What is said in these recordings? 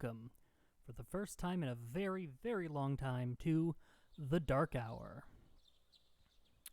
welcome, for the first time in a very, very long time, to the Dark Hour.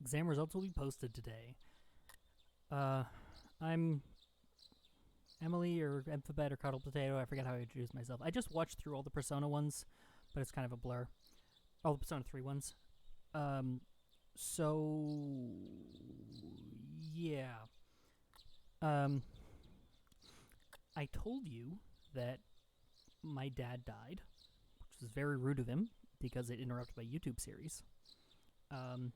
Exam results will be posted today. I'm Emily, or Emphabet, or Cuddle Potato. I forget how I introduced myself. I just watched through all the Persona ones, but it's kind of a blur. All the Persona 3 ones. Yeah. I told you that my dad died, which was very rude of him because it interrupted my YouTube series. And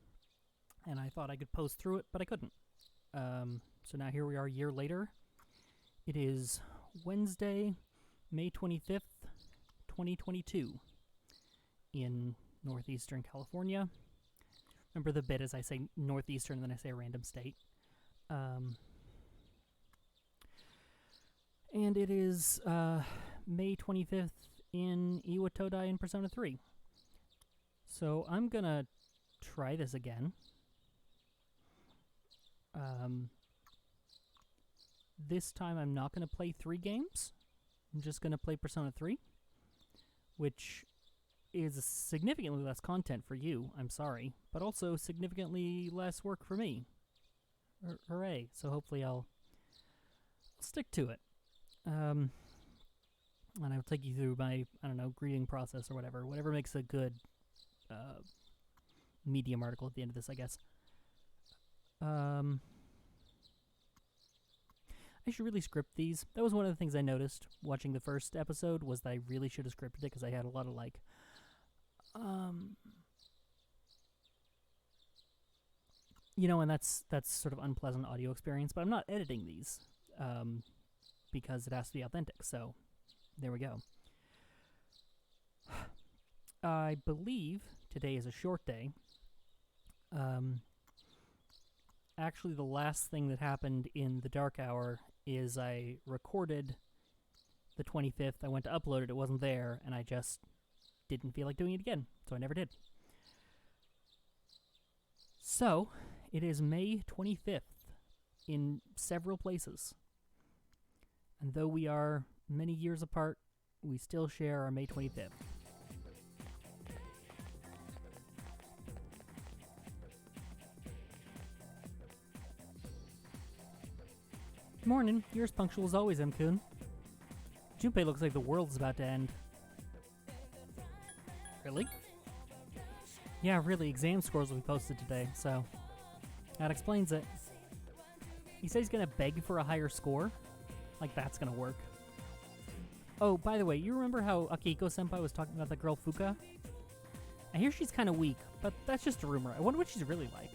I thought I could post through it, but I couldn't. So now here we are a year later. It is Wednesday, May 25th, 2022 in northeastern California. Remember the bit as I say northeastern, then I say a random state. And it is May 25th in Iwatodai in Persona 3. So I'm going to try this again. This time I'm not going to play 3 games. I'm just going to play Persona 3, which is significantly less content for you, I'm sorry, but also significantly less work for me. Hooray. So hopefully I'll stick to it. And I'll take you through my, greeting process or whatever makes a good Medium article at the end of this, I guess. I should really script these. That was one of the things I noticed watching the first episode, was that I really should have scripted it, because I had a lot of, and that's sort of unpleasant audio experience, but I'm not editing these, because it has to be authentic, so there we go. I believe today is a short day. Actually, the last thing that happened in the Dark Hour is I recorded the 25th. I went to upload it. It wasn't there, and I just didn't feel like doing it again, so I never did. So, it is May 25th in several places. And though we are many years apart, we still share our May 25th. Morning, you're as punctual as always, M-kun. Junpei looks like the world's about to end. Really? Yeah, really, exam scores will be posted today, so that explains it. He said he's gonna beg for a higher score? Like that's gonna work. Oh, by the way, you remember how Akihiko-senpai was talking about the girl Fuka? I hear she's kind of weak, but that's just a rumor. I wonder what she's really like.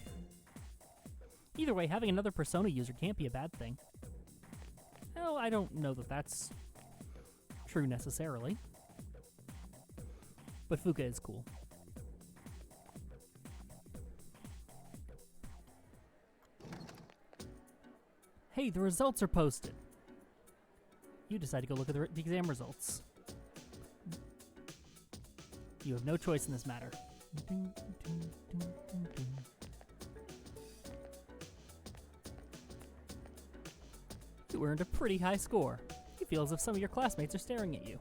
Either way, having another Persona user can't be a bad thing. Well, I don't know that that's true necessarily. But Fuka is cool. Hey, the results are posted. You decide to go look at the exam results. You have no choice in this matter. You earned a pretty high score. You feel as if some of your classmates are staring at you.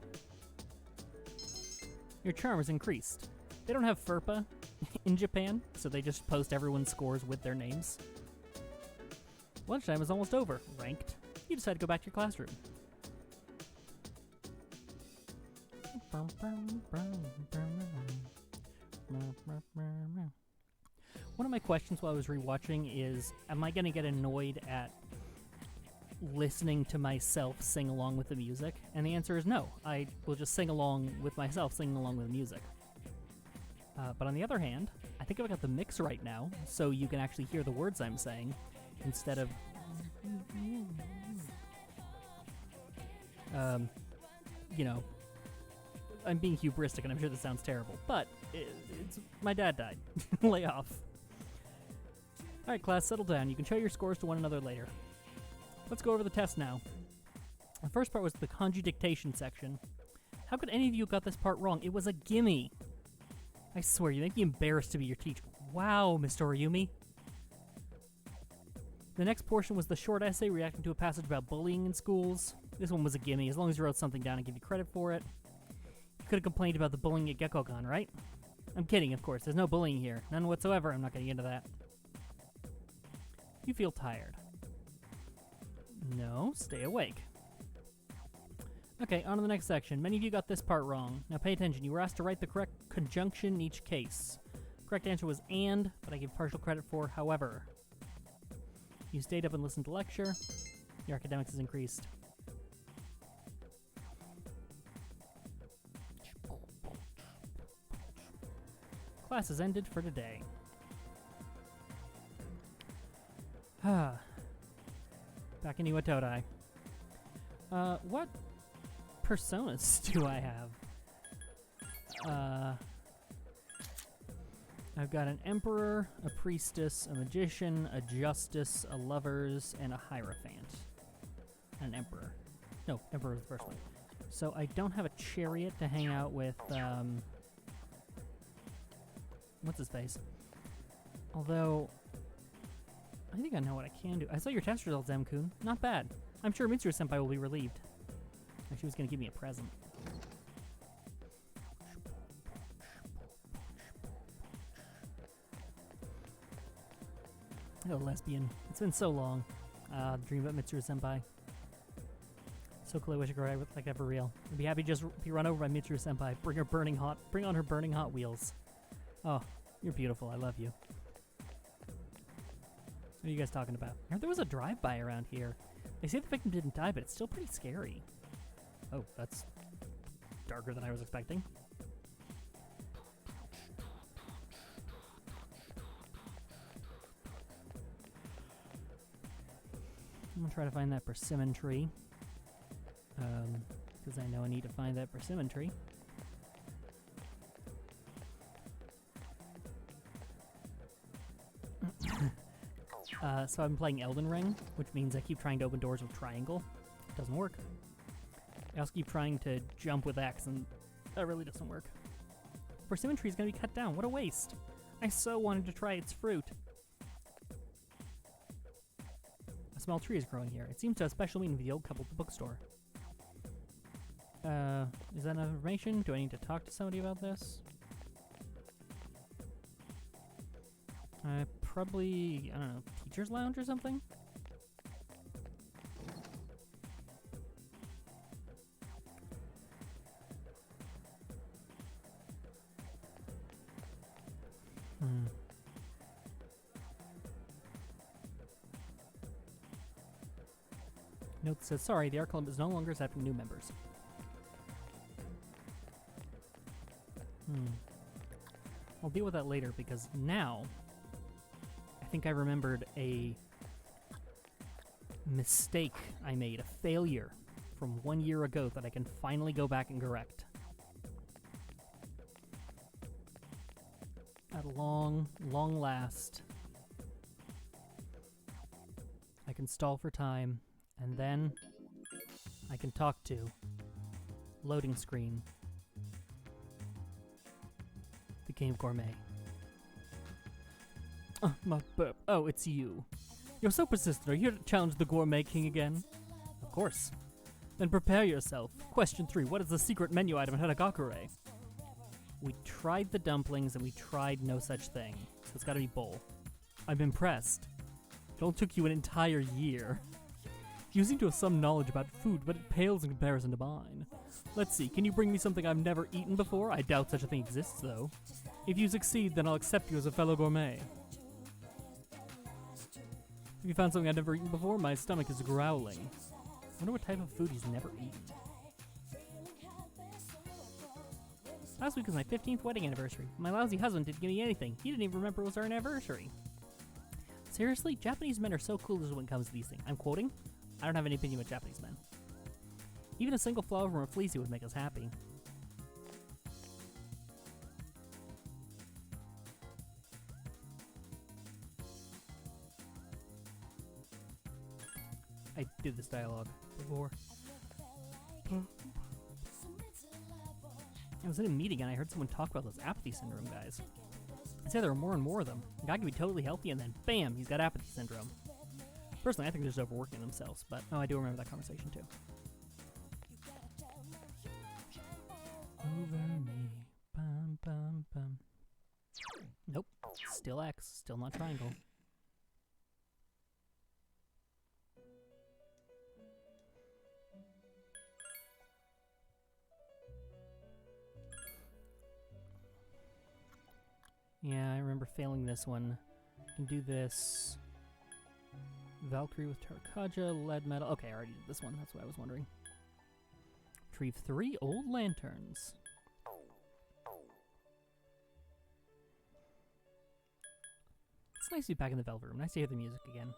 Your charm has increased. They don't have FERPA in Japan, so they just post everyone's scores with their names. Lunchtime is almost over. Ranked. You decide to go back to your classroom. One of my questions while I was rewatching is, am I going to get annoyed at listening to myself sing along with the music? And the answer is no. I will just sing along with myself singing along with the music. But on the other hand, I think I've got the mix right now, so you can actually hear the words I'm saying instead of I'm being hubristic and I'm sure this sounds terrible, but it's my dad died. Lay off. Alright, class, settle down. You can show your scores to one another later. Let's go over the test now. The first part was the kanji dictation section. How could any of you have got this part wrong? It was a gimme. I swear, you make me embarrassed to be your teacher. Wow, Mr. Ryumi. The next portion was the short essay reacting to a passage about bullying in schools. This one was a gimme. As long as you wrote something down and give you credit for it. could have complained about the bullying at Gekkogon, right? I'm kidding, of course. There's no bullying here. None whatsoever. I'm not getting into that. You feel tired. No, stay awake. Okay, on to the next section. Many of you got this part wrong. Now pay attention. You were asked to write the correct conjunction in each case. Correct answer was and, but I give partial credit for however. You stayed up and listened to lecture. Your academics has increased. Class has ended for today. Back in Iwatodai. What personas do I have? I've got an emperor, a priestess, a magician, a justice, a lovers, and a hierophant. An emperor. No, emperor was the first one. So I don't have a chariot to hang out with, what's his face? Although, I think I know what I can do. I saw your test results, M-kun. Not bad. I'm sure Mitsuru-senpai will be relieved. Or she was going to give me a present. Oh, lesbian. It's been so long. Dream about Mitsuru-senpai. So cool, I wish I could ride with like ever real. I'd be happy to just be run over by Mitsuru-senpai. Bring on her burning hot wheels. Oh, you're beautiful. I love you. What are you guys talking about? I heard there was a drive-by around here. They say the victim didn't die, but it's still pretty scary. Oh, that's darker than I was expecting. I'm gonna try to find that persimmon tree. Because I know I need to find that persimmon tree. So I'm playing Elden Ring, which means I keep trying to open doors with triangle. It doesn't work. I also keep trying to jump with X, and that really doesn't work. Persimmon tree is going to be cut down. What a waste. I so wanted to try its fruit. A small tree is growing here. It seems to have special meaning with the old couple at the bookstore. Is that enough information? Do I need to talk to somebody about this? Probably, I don't know, teacher's lounge or something? Note that says, sorry, the art club is no longer accepting new members. I'll deal with that later because now I think I remembered a mistake I made, a failure from 1 year ago that I can finally go back and correct. At long last, I can stall for time, and then I can talk to loading screen. The game Gourmet. My burp. Oh, it's you. You're so persistent. Are you here to challenge the Gourmet King again? Of course. Then prepare yourself. Question 3. What is the secret menu item at Hanagakure? We tried the dumplings and we tried no such thing. So it's gotta be bowl. I'm impressed. It all took you an entire year. You seem to have some knowledge about food, but it pales in comparison to mine. Let's see, can you bring me something I've never eaten before? I doubt such a thing exists, though. If you succeed, then I'll accept you as a fellow gourmet. If you found something I've never eaten before, my stomach is growling. I wonder what type of food he's never eaten. Last week was my 15th wedding anniversary. My lousy husband didn't give me anything. He didn't even remember it was our anniversary. Seriously? Japanese men are so clueless when it comes to these things. I'm quoting. I don't have any opinion about Japanese men. Even a single flower from a fleecy would make us happy. I did this dialogue before. I was in a meeting and I heard someone talk about those apathy syndrome guys. I said there are more and more of them. A guy can be totally healthy and then, bam, he's got apathy syndrome. Personally, I think they're just overworking themselves, but oh, I do remember that conversation too. Over Still X, still not triangle. Yeah, I remember failing this one. I can do this. Valkyrie with Tarkaja, lead metal. Okay, I already did this one. That's what I was wondering. Retrieve 3 old lanterns. It's nice to be back in the Velvet Room. Nice to hear the music again.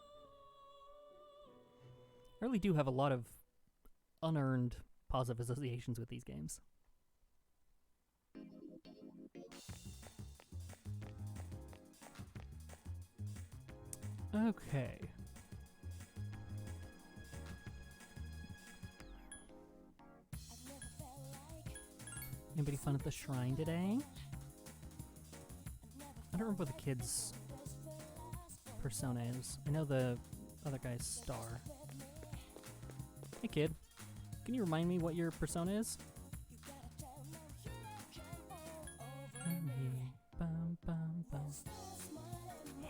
I really do have a lot of unearned positive associations with these games. Okay. Anybody fun at the shrine today? I don't remember what the kid's persona is. I know the other guy's Star. Hey kid, can you remind me what your persona is?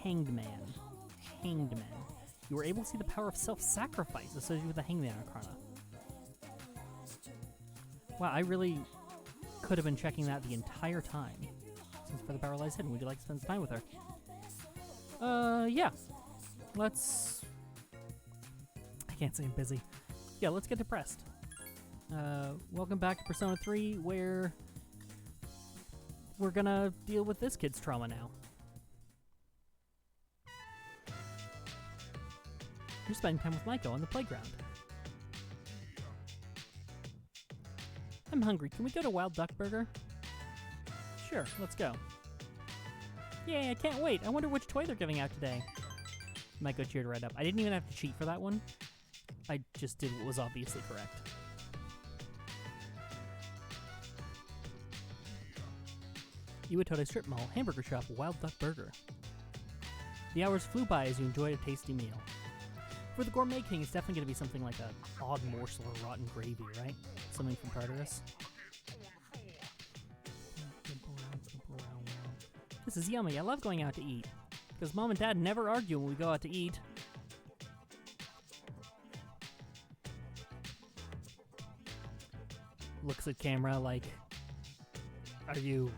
Hanged Man. Hanged Man. You were able to see the power of self-sacrifice associated with the Hangman Arcana. Wow, I really could have been checking that the entire time. Since for the power lies hidden, would you like to spend some time with her? Yeah. Let's... I can't say I'm busy. Yeah, let's get depressed. Welcome back to Persona 3, where we're gonna deal with this kid's trauma now. You're spending time with Maiko on the playground. I'm hungry. Can we go to Wild Duck Burger? Sure, let's go. Yay, I can't wait. I wonder which toy they're giving out today. Maiko cheered right up. I didn't even have to cheat for that one. I just did what was obviously correct. Iwatodai Strip Mall, hamburger shop, Wild Duck Burger. The hours flew by as you enjoyed a tasty meal. For the Gourmet King, it's definitely going to be something like an odd morsel or rotten gravy, right? Something from Tartarus. This is yummy. I love going out to eat. Because Mom and Dad never argue when we go out to eat. Looks at camera like, are you...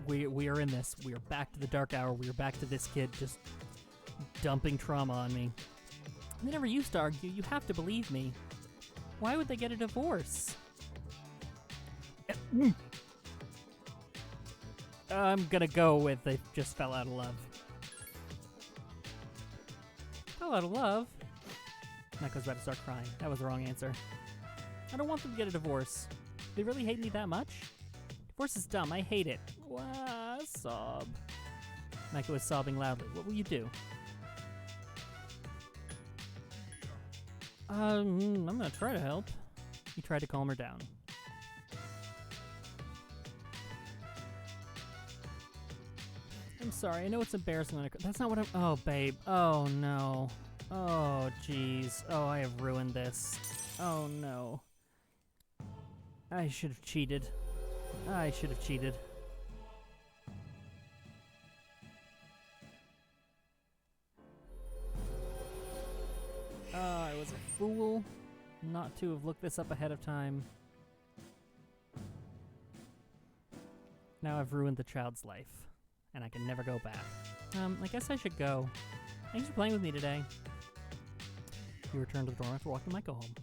We are in this. We are back to the dark hour. We are back to this kid just dumping trauma on me. They never used to argue. You have to believe me. Why would they get a divorce? I'm gonna go with they just fell out of love. Fell out of love? Maiko's about to start crying. That was the wrong answer. I don't want them to get a divorce. They really hate me that much? Divorce is dumb. I hate it. Wah, sob. Maiko was sobbing loudly. What will you do? I'm gonna try to help. He tried to calm her down. I'm sorry, I know it's embarrassing when that's not what I'm— oh, babe. Oh, no. Oh, jeez. Oh, I have ruined this. Oh, no. I should have cheated. I should have cheated. I was a fool not to have looked this up ahead of time. Now I've ruined the child's life, and I can never go back. I guess I should go. Thanks for playing with me today. You return to the dorm after walking Maiko home.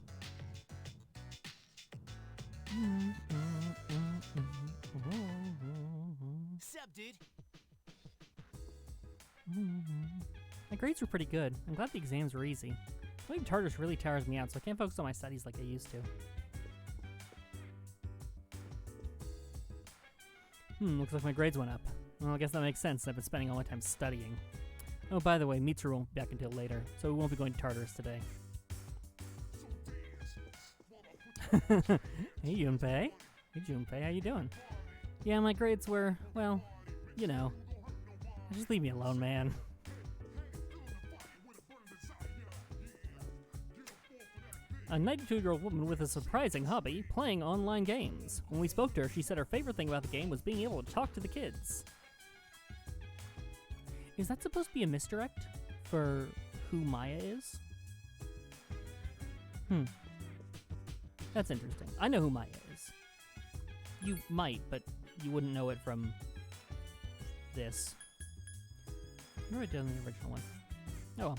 Sup, dude? My grades were pretty good. I'm glad the exams were easy. Playing Tartarus really tires me out, so I can't focus on my studies like I used to. Looks like my grades went up. Well, I guess that makes sense. I've been spending all my time studying. Oh, by the way, Mitsuru won't be back until later, so we won't be going to Tartarus today. Hey, Junpei. Hey, Junpei, how you doing? Yeah, my grades were, well, you know. Just leave me alone, man. A 92-year-old woman with a surprising hobby, playing online games. When we spoke to her, she said her favorite thing about the game was being able to talk to the kids. Is that supposed to be a misdirect for who Maya is? That's interesting. I know who Maya is. You might, but you wouldn't know it from this. I never done the original one. Oh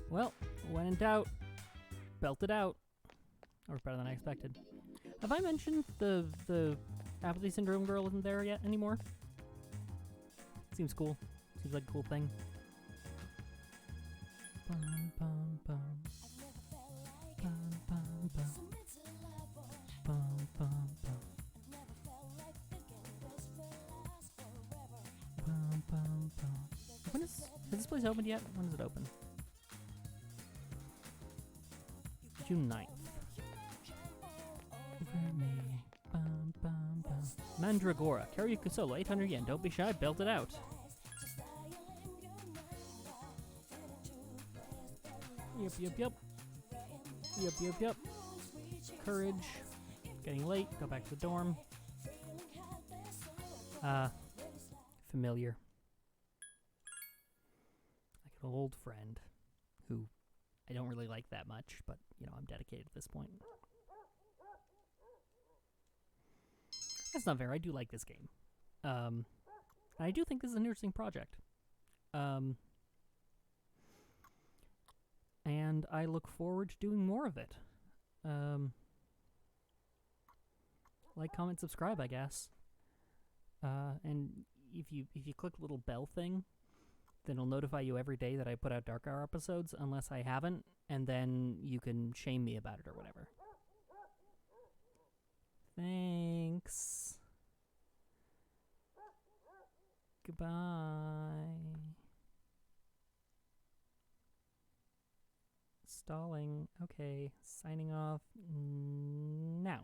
well. Well, when in doubt, belt it out. Or better than I expected. Have I mentioned the apathy syndrome girl isn't there yet anymore? Seems cool. Seems like a cool thing. Bum, bum, bum. Bum, bum, bum. Bum, bum, bum. Bum, bum, bum. Has this place opened yet? When is it open? June 9th. Bum, bum, bum. Mandragora. Karaoke solo, 800 yen. Don't be shy, belt it out. Yep, yep, yep. Yep, yep, yep. Courage. Getting late. Go back to the dorm. Familiar. Like an old friend who I don't really like that much, but, you know, I'm dedicated at this point. That's not fair. I do like this game. I do think this is an interesting project. And I look forward to doing more of it. Like, comment, subscribe, I guess. And if you click the little bell thing, then it'll notify you every day that I put out Dark Hour episodes, unless I haven't, and then you can shame me about it or whatever. Thanks. Goodbye. Stalling. Okay, signing off now.